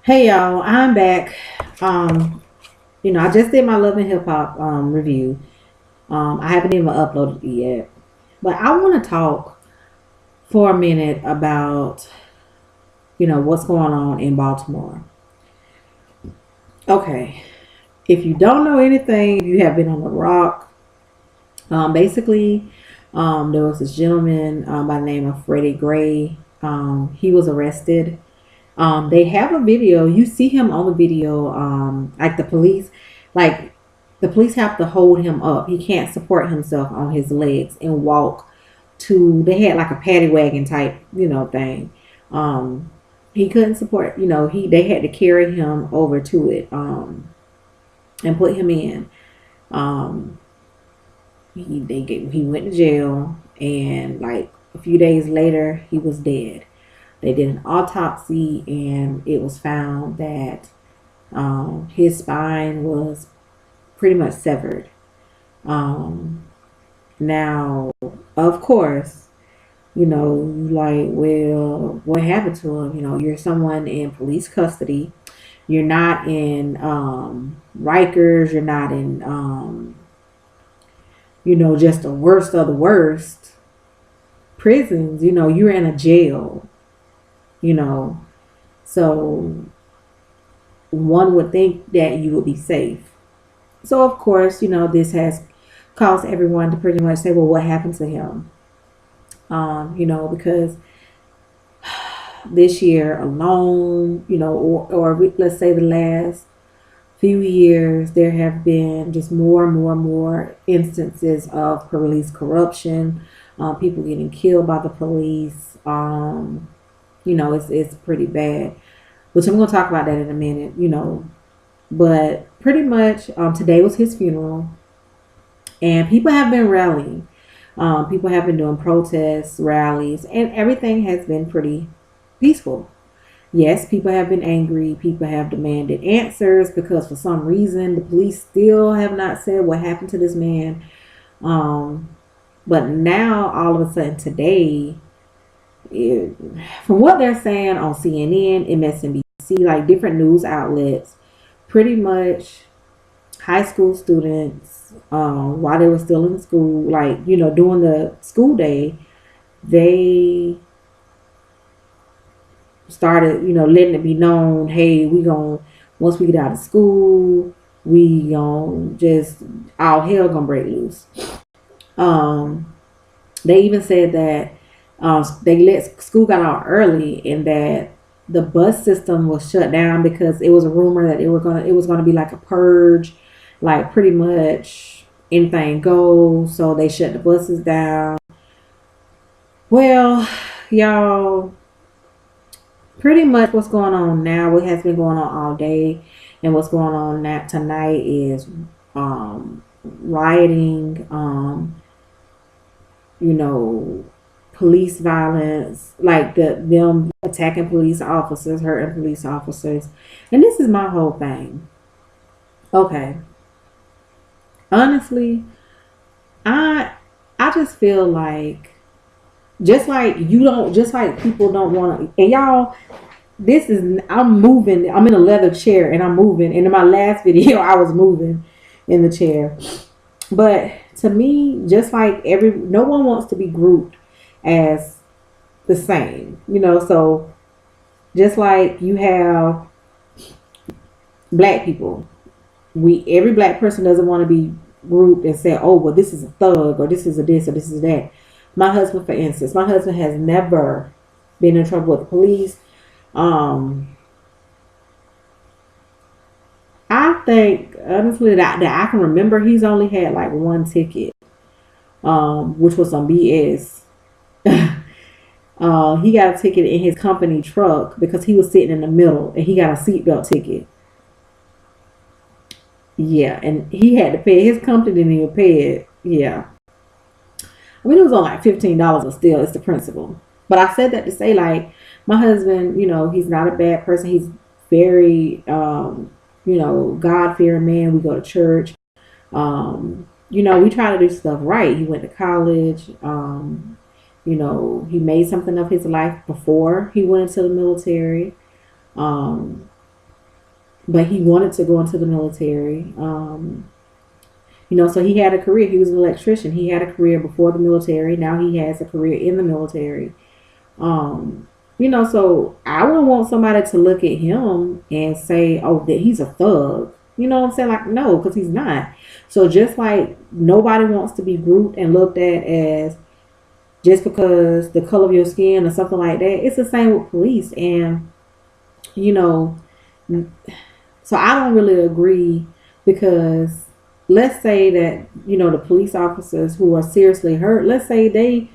Hey y'all, I'm back. I just did my Love and Hip Hop review. I haven't even uploaded it yet, but I want to talk for a minute about what's going on in Baltimore. Okay, if you don't know anything, if you have been on the rock, basically, there was this gentleman by the name of Freddie Gray. He was arrested. They have a video. You see him on the video. Like like the police have to hold him up. He can't support himself on his legs and walk to. They had like a paddy wagon type, thing. Um, he couldn't support. They had to carry him over to it and put him in. Um, he went to jail, and like a few days later, he was dead. They did an autopsy, and it was found that his spine was pretty much severed. Um, Now, of course, like, well, what happened to him? You're someone in police custody. You're not in Rikers. You're not in, just the worst of the worst prisons. You're in a jail, you know. So one would think that you would be safe. So, of course, this has caused everyone to pretty much say, well, what happened to him? Because this year alone, or let's say the last few years, there have been just more and more and more instances of police corruption, people getting killed by the police. It's pretty bad, which I'm going to talk about that in a minute, But pretty much today was his funeral, and people have been rallying. People have been doing protests, rallies, and everything has been pretty peaceful. Yes, people have been angry. People have demanded answers because for some reason the police still have not said what happened to this man. Um, but now, all of a sudden, today, it, from what they're saying on CNN, MSNBC, like different news outlets, pretty much high school students, while they were still in school, like, during the school day, they started, letting it be known, hey, once we get out of school, we gonna just, all hell gonna break loose. Um, they even said that they let school got out early, and that the bus system was shut down because it was a rumor that it was gonna be like a purge, like pretty much anything goes. So they shut the buses down. Well, y'all, pretty much what's going on now, what has been going on all day, and what's going on now tonight is rioting, you know, police violence, like them attacking police officers, hurting police officers. And this is my whole thing. Okay. Honestly, I I just feel like just like people don't want to, and y'all, this is, I'm moving, I'm in a leather chair and I'm moving, and in my last video I was moving in the chair. But to me, just like no one wants to be grouped as the same, so just like you have black people, every black person doesn't want to be grouped and say, oh, well, this is a thug, or this is a this, or this is that. My husband, for instance, my husband has never been in trouble with the police. um I think honestly that I can remember, he's only had like one ticket, which was on BS. He got a ticket in his company truck because he was sitting in the middle, and he got a seatbelt ticket. Yeah, and he had to pay, his company didn't even pay it. Yeah. I mean, it was on like $15, but still, it's the principle. But I said that to say, like, my husband, he's not a bad person. He's very, God fearing man. We go to church. We try to do stuff right. He went to college. He made something of his life before he went into the military. Um, but he wanted to go into the military. So he had a career. He was an electrician. He had a career before the military. Now he has a career in the military. Um, so I would want somebody to look at him and say, oh, that he's a thug. You know what I'm saying? Like, no, because he's not. So just like nobody wants to be grouped and looked at as just because the color of your skin or something like that, it's the same with police. And, you know, so I don't really agree because let's say that, the police officers who are seriously hurt, let's say they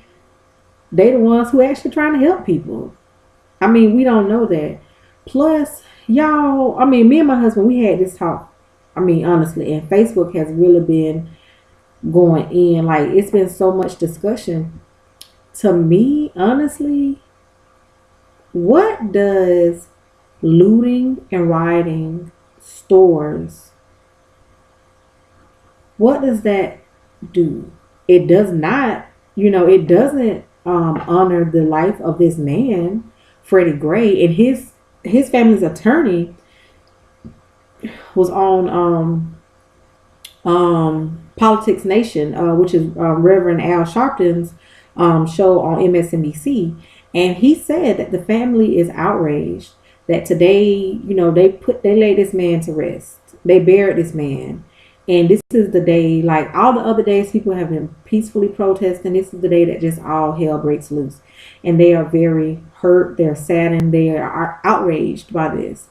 the ones who actually trying to help people. I mean, we don't know that. Plus, y'all, I mean, me and my husband, we had this talk. I mean, honestly, and Facebook has really been going in. Like, it's been so much discussion. To me, honestly, what does looting and rioting stores, what does that do? It does not, it doesn't honor the life of this man, Freddie Gray, and his family's attorney was on Politics Nation, which is Reverend Al Sharpton's show on MSNBC, and he said that the family is outraged that today, they laid this man to rest, they buried this man, and this is the day, like all the other days, people have been peacefully protesting. This is the day that just all hell breaks loose, and they are very hurt, they're saddened, they are outraged by this.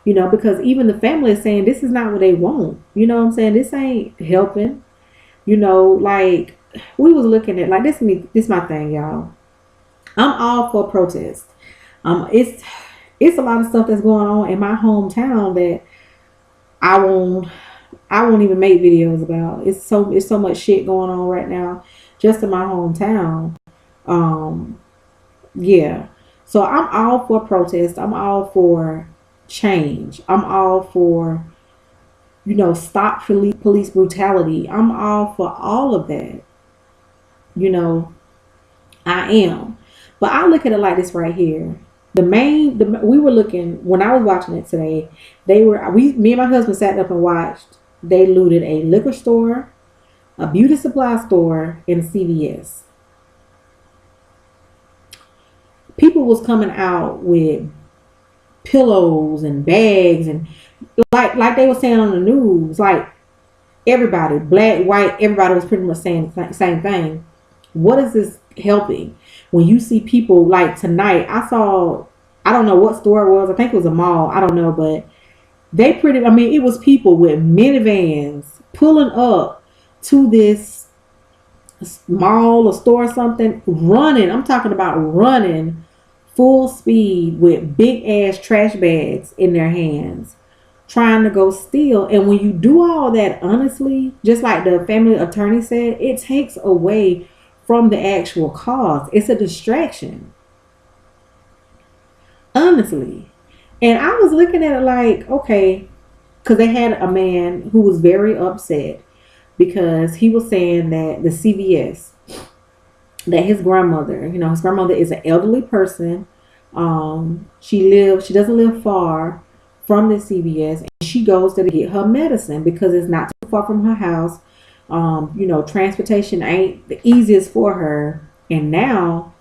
Because even the family is saying this is not what they want. You know what I'm saying? This ain't helping. Like we was looking at like this my thing, y'all. I'm all for protest. It's a lot of stuff that's going on in my hometown that I won't even make videos about. It's so much shit going on right now just in my hometown. Yeah. So I'm all for protest. I'm all for change. I'm all for, stop police brutality. I'm all for all of that. I am. But I look at it like this right here. We were looking when I was watching it today. Me and my husband sat up and watched. They looted a liquor store, a beauty supply store, and a CVS. People was coming out with pillows and bags and like they were saying on the news, like everybody, black, white, everybody was pretty much saying the same thing. What is this helping? When you see people like tonight, I don't know what store it was. I think it was a mall. I don't know, but it was people with minivans pulling up to this mall or store or something, running. I'm talking about running full speed with big ass trash bags in their hands, trying to go steal. And when you do all that, honestly, just like the family attorney said, it takes away from the actual cause. It's a distraction, honestly. And I was looking at it like, okay, because they had a man who was very upset because he was saying that the CVS, that his grandmother, his grandmother is an elderly person. She doesn't live far from the CVS, and she goes there to get her medicine because it's not too far from her house. Transportation ain't the easiest for her, and now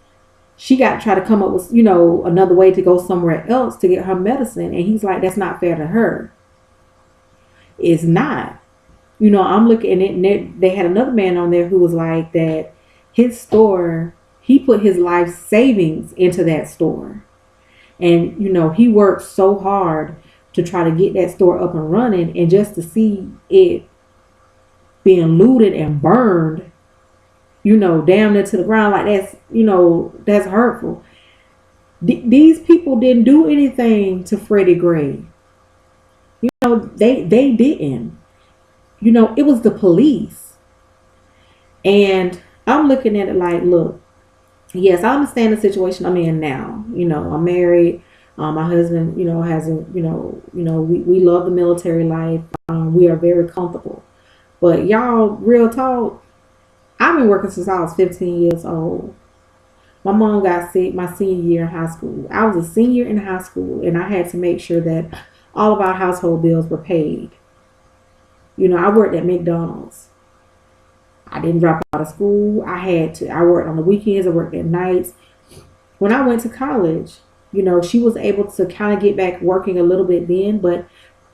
she got to try to come up with, another way to go somewhere else to get her medicine. And he's like, that's not fair to her. It's not. I'm looking at it. They had another man on there who was like that. His store, he put his life savings into that store. And, he worked so hard to try to get that store up and running. And just to see it being looted and burned, down there to the ground, like that's hurtful. These people didn't do anything to Freddie Gray. They didn't. It was the police. And I'm looking at it like, look, yes, I understand the situation I'm in now. I'm married. My husband, hasn't, we love the military life. We are very comfortable. But y'all, real talk, I've been working since I was 15 years old. My mom got sick my senior year in high school. I was a senior in high school, and I had to make sure that all of our household bills were paid. I worked at McDonald's. I didn't drop out of school. I had to. I worked on the weekends. I worked at nights. When I went to college, she was able to kind of get back working a little bit then, but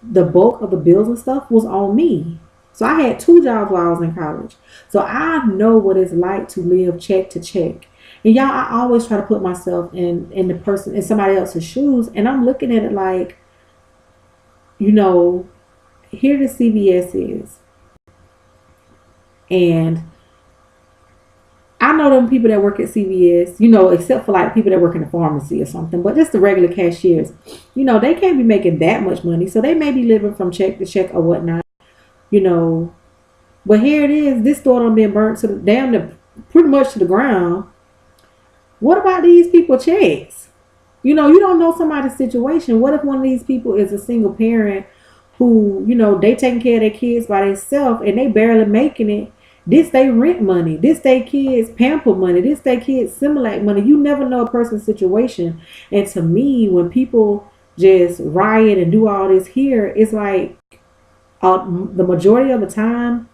the bulk of the bills and stuff was on me. So I had two jobs while I was in college. So I know what it's like to live check to check. And y'all, I always try to put myself in the person in somebody else's shoes, and I'm looking at it like, you know, here the CVS is, and I know them people that work at CVS, except for like people that work in the pharmacy or something, but just the regular cashiers, they can't be making that much money. So they may be living from check to check or whatnot, you know. But here it is, this store done been burnt to the pretty much to the ground. What about these people checks? You don't know somebody's situation. What if one of these people is a single parent who, they taking care of their kids by themselves and they barely making it? This they rent money. This they kids pamper money. This they kids Similac money. You never know a person's situation. And to me, when people just riot and do all this here, it's like the majority of the time,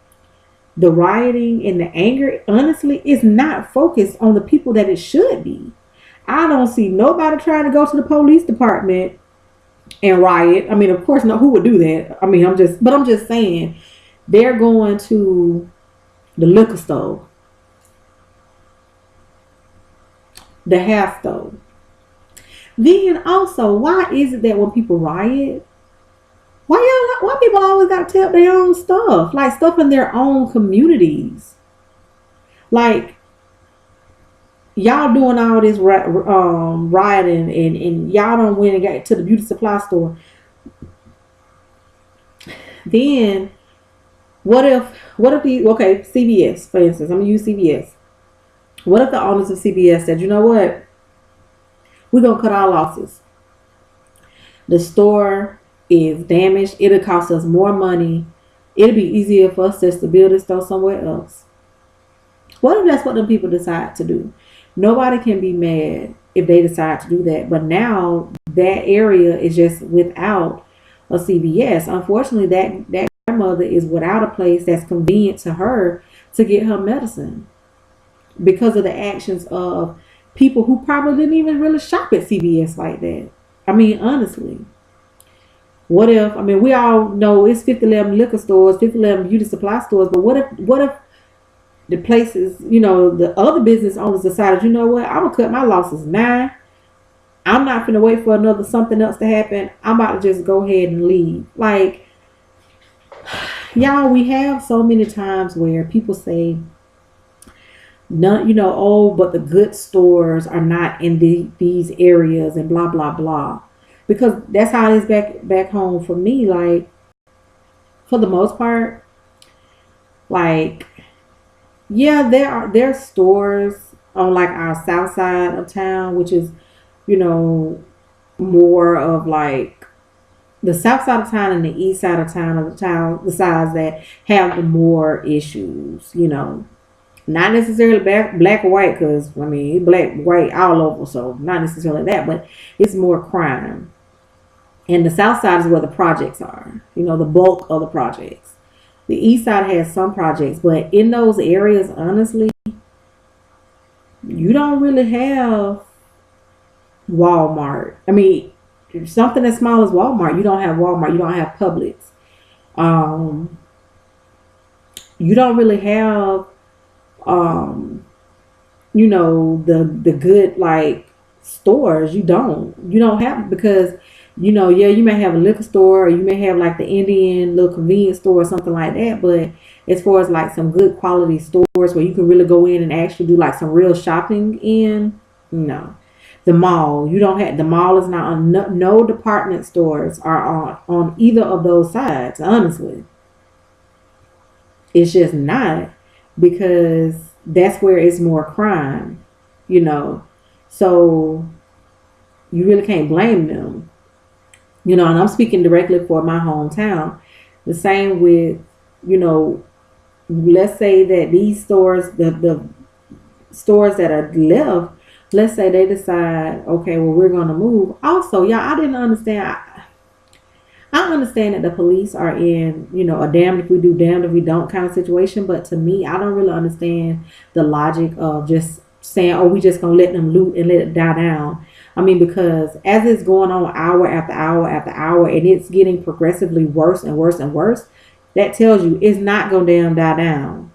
the rioting and the anger, honestly, is not focused on the people that it should be. I don't see nobody trying to go to the police department and riot. I mean, of course, no, who would do that? I mean, I'm just saying, they're going to the liquor store, the half store. Then also, why is it that when people riot, why people always got to tell their own stuff, like stuff in their own communities, like y'all doing all this rioting and y'all don't win and get to the beauty supply store. Then what if CVS, for instance, I'm gonna use CVS. What if the owners of CVS said, you know what, we're gonna cut our losses. The store is damaged. It'll cost us more money. It'll be easier for us just to build this store somewhere else. What if that's what the people decide to do? Nobody can be mad if they decide to do that. But now that area is just without a CVS. Unfortunately, that grandmother is without a place that's convenient to her to get her medicine because of the actions of people who probably didn't even really shop at CVS like that. I mean, honestly. What if, we all know it's 5011 liquor stores, 5011 beauty supply stores, but what if the places, the other business owners decided, you know what, I'm going to cut my losses now. I'm not going to wait for another something else to happen. I'm about to just go ahead and leave. Like, y'all, we have so many times where people say, none, but the good stores are not in these areas and blah, blah, blah. Because that's how it is back home for me. Like, for the most part, like, yeah, there are stores on like our south side of town, which is, more of like the south side of town and the east side of town, the sides that have the more issues, not necessarily black or white, because it's black, white all over, so not necessarily that, but it's more crime. And the south side is where the projects are, the bulk of the projects. The east side has some projects, but in those areas, honestly, you don't really have Walmart. Something as small as Walmart, you don't have Walmart, you don't have Publix. You don't really have the good like stores. You don't have, because you may have a liquor store, or you may have like the Indian little convenience store or something like that, but as far as like some good quality stores where you can really go in and actually do like some real shopping in, no. The mall, you don't have, the mall is not on, no department stores are on either of those sides, honestly. It's just not, because that's where it's more crime, so you really can't blame them, and I'm speaking directly for my hometown. The same with, let's say that these stores, the stores that are left, let's say they decide, okay, well, we're going to move. Also, y'all, I didn't understand. I understand that the police are in, a damned if we do, damned if we don't kind of situation. But to me, I don't really understand the logic of just saying, oh, we just gonna let them loot and let it die down. I mean, because as it's going on hour after hour after hour, and it's getting progressively worse and worse and worse, that tells you it's not gonna damn die down.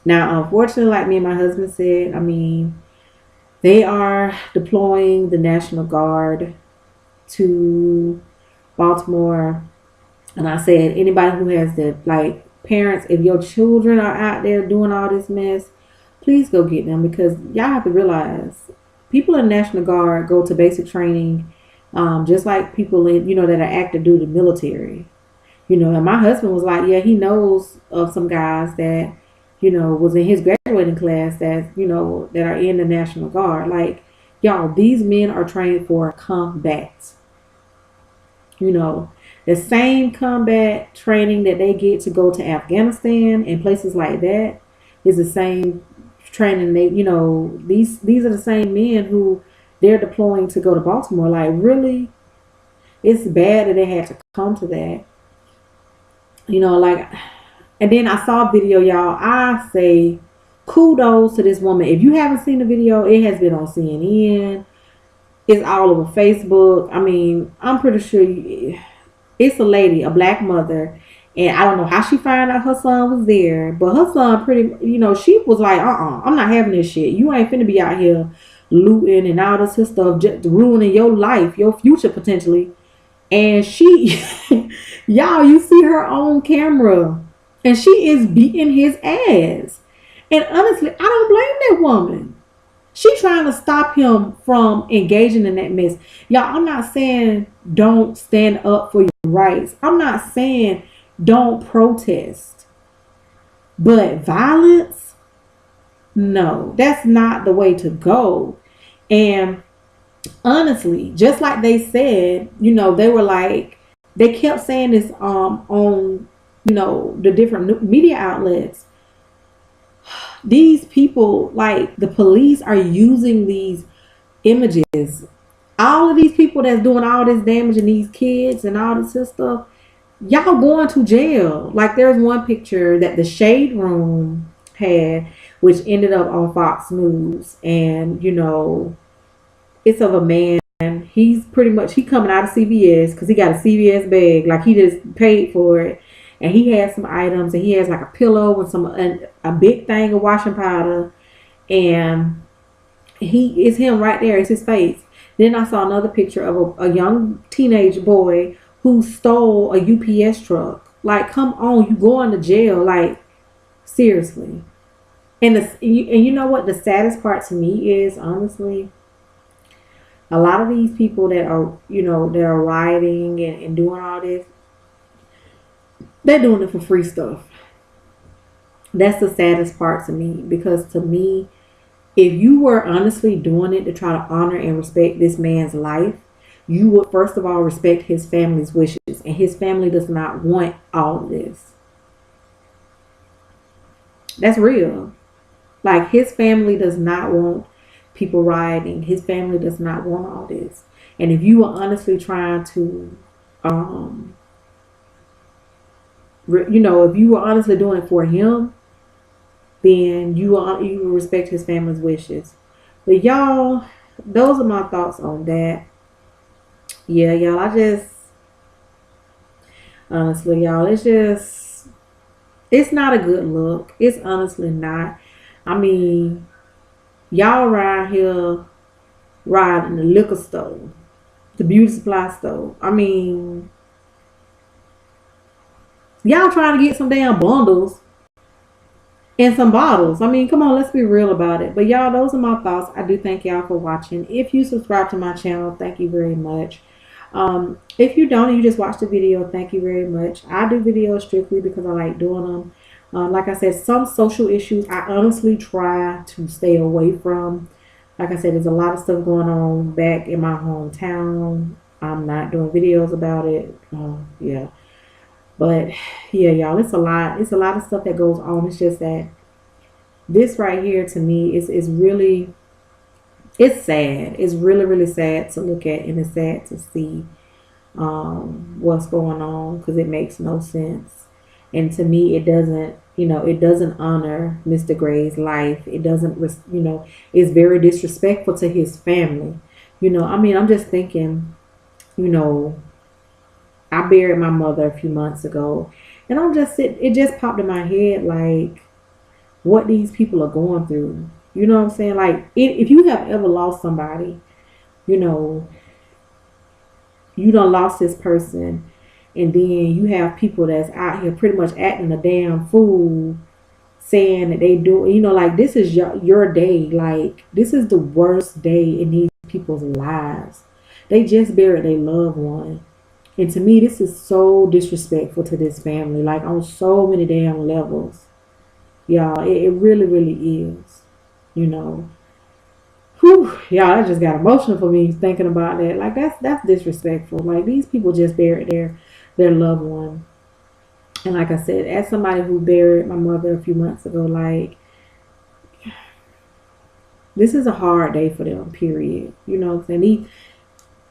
Now, unfortunately, like me and my husband said, I mean, they are deploying the National Guard to Baltimore. And I said, anybody who has the, like, parents, if your children are out there doing all this mess, please go get them, because y'all have to realize people in the National Guard go to basic training, just like people in, that are active duty military. And my husband was like, yeah, he knows of some guys that, was in his graduating class that, that are in the National Guard. Like, y'all, these men are trained for combat. The same combat training that they get to go to Afghanistan and places like that is the same training these are the same men who they're deploying to go to Baltimore. Like, really, it's bad that they had to come to that. Like, and then I saw a video, y'all. I say kudos to this woman. If you haven't seen the video, it has been on CNN. It's all over Facebook. I mean, I'm pretty sure it's a lady, a black mother, and I don't know how she found out her son was there, but her son she was like, I'm not having this shit. You ain't finna be out here looting and all this stuff, just ruining your life, your future potentially. And she, y'all, you see her on camera, and she is beating his ass. And honestly, I don't blame that woman. She trying to stop him from engaging in that mess. Y'all, I'm not saying don't stand up for your rights. I'm not saying don't protest. But violence? No, that's not the way to go. And honestly, just like they said, they were like, they kept saying this on, the different media outlets. These people, like the police, are using these images. All of these people that's doing all this damage and these kids and all this stuff, y'all going to jail. Like, there's one picture that the Shade Room had, which ended up on Fox News, and it's of a man. He's pretty much, he coming out of CVS because he got a CVS bag, like he just paid for it. And he has some items, and he has like a pillow and a big thing of washing powder, and it's him right there. It's his face. Then I saw another picture of a young teenage boy who stole a UPS truck. Like, come on, you going to jail? Like, seriously. And you know what the saddest part to me is, honestly, a lot of these people that are that are rioting and doing all this, they're doing it for free stuff. That's the saddest part to me, because to me, if you were honestly doing it to try to honor and respect this man's life, you would first of all respect his family's wishes, and his family does not want all of this. That's real. Like, his family does not want people rioting. His family does not want all this. And if you were honestly trying to if you were honestly doing it for him, then you will respect his family's wishes. But y'all, those are my thoughts on that. Yeah, y'all, honestly, y'all, it's not a good look. It's honestly not. I mean, y'all around here riding the liquor store, the beauty supply store. I mean, y'all trying to get some damn bundles and some bottles. I mean, come on, let's be real about it. But y'all, those are my thoughts. I do thank y'all for watching. If you subscribe to my channel, thank you very much. If you don't and you just watch the video, thank you very much. I do videos strictly because I like doing them. Like I said, some social issues I honestly try to stay away from. Like I said, there's a lot of stuff going on back in my hometown. I'm not doing videos about it. Yeah. But yeah, y'all, it's a lot. It's a lot of stuff that goes on. It's just that this right here to me is really, it's sad. It's really, really sad to look at, and it's sad to see. what's going on, because it makes no sense. And to me, it doesn't, it doesn't honor Mr. Gray's life. It doesn't, it's very disrespectful to his family. I mean, I'm just thinking, you know, I buried my mother a few months ago, and it just popped in my head like what these people are going through. You know what I'm saying? Like, if you have ever lost somebody, you know, you done lost this person, and then you have people that's out here pretty much acting a damn fool, saying that they do, like, this is your day. Like, this is the worst day in these people's lives. They just buried their loved one. And to me, this is so disrespectful to this family, like on so many damn levels. Y'all, it really, really is. You know. Whew, y'all, that just got emotional for me thinking about that. Like, that's disrespectful. Like, these people just buried their loved one. And like I said, as somebody who buried my mother a few months ago, like, this is a hard day for them, period. You know what I'm saying?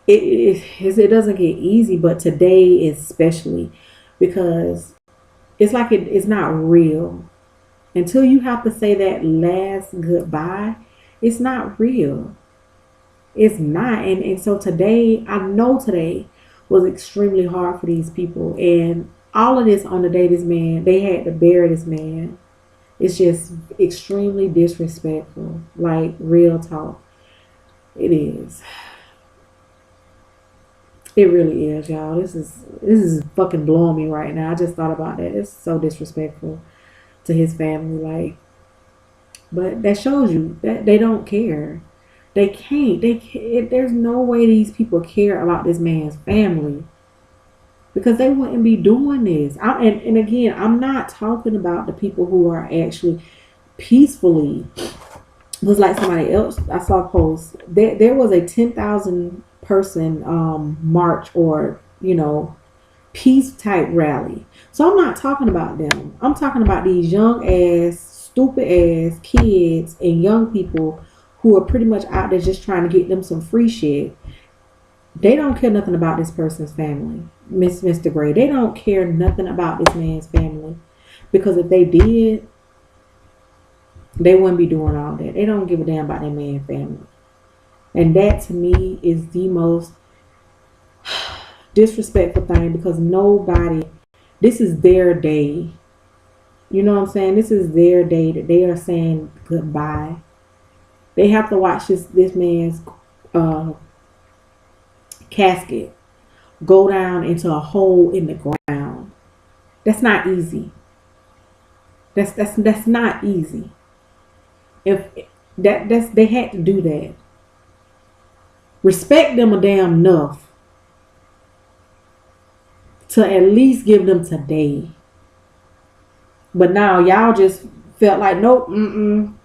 It doesn't get easy, but today especially, because it's like it's not real. Until you have to say that last goodbye, it's not real. It's not. And so today, I know today was extremely hard for these people. And all of this on the day they had to bury this man. It's just extremely disrespectful. Like, real talk. It is. It really is, y'all. This is fucking blowing me right now. I just thought about that. It's so disrespectful to his family. Like, but that shows you that they don't care. They can't. There's no way these people care about this man's family, because they wouldn't be doing this. And again, I'm not talking about the people who are actually peacefully. It was like somebody else I saw a post. There was a 10,000 person march, or peace type rally. So I'm not talking about them. I'm talking about these young ass, stupid ass kids and young people who are pretty much out there just trying to get them some free shit. They don't care nothing about this person's family, Mr. Gray. They don't care nothing about this man's family, because if they did, they wouldn't be doing all that. They don't give a damn about their man's family. And that to me is the most disrespectful thing, because this is their day. You know what I'm saying? This is their day that they are saying goodbye. They have to watch this man's casket go down into a hole in the ground. That's not easy. That's not easy. If they had to do that. Respect them a damn enough to at least give them today. But now y'all just felt like, nope, I'm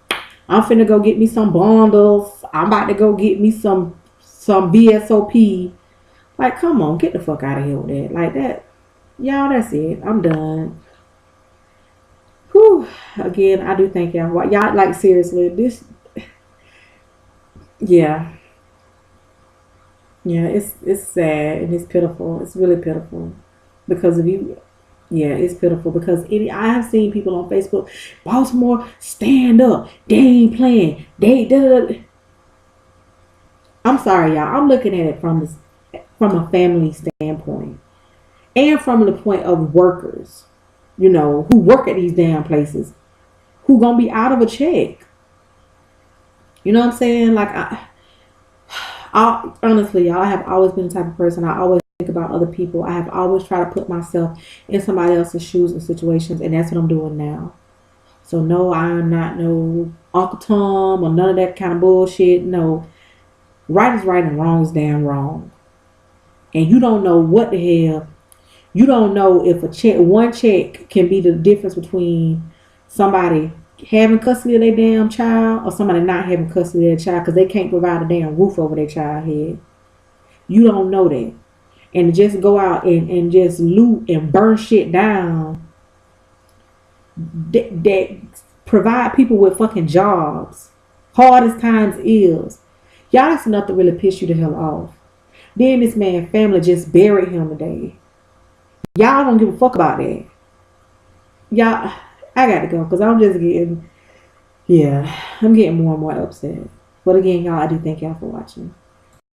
finna go get me some bundles. I'm about to go get me some BSOP. Like, come on, get the fuck out of here with that. Like that. Y'all, that's it. I'm done. Whew. Again, I do thank y'all. Y'all, like, seriously, this, yeah. Yeah, it's sad and it's pitiful. It's really pitiful. Because of you. Yeah, it's pitiful, because I have seen people on Facebook, Baltimore, stand up. They ain't playing. I'm sorry, y'all. I'm looking at it from a family standpoint, and from the point of workers, who work at these damn places, who gonna be out of a check. You know what I'm saying? Like, I honestly, y'all, I have always been the type of person. I always think about other people. I have always tried to put myself in somebody else's shoes and situations, and that's what I'm doing now. So no, I'm not no Uncle Tom or none of that kind of bullshit. No, right is right and wrong is damn wrong. And you don't know what the hell. You don't know if one check can be the difference between somebody having custody of their damn child or somebody not having custody of their child, because they can't provide a damn roof over their child head. You don't know that. And just go out and just loot and burn shit down that provide people with fucking jobs. Hard as times is. Y'all, that's enough to really piss you the hell off. Then this man family just buried him today. Y'all don't give a fuck about that. Y'all, I got to go because I'm just getting, yeah, I'm getting more and more upset. But again, y'all, I do thank y'all for watching.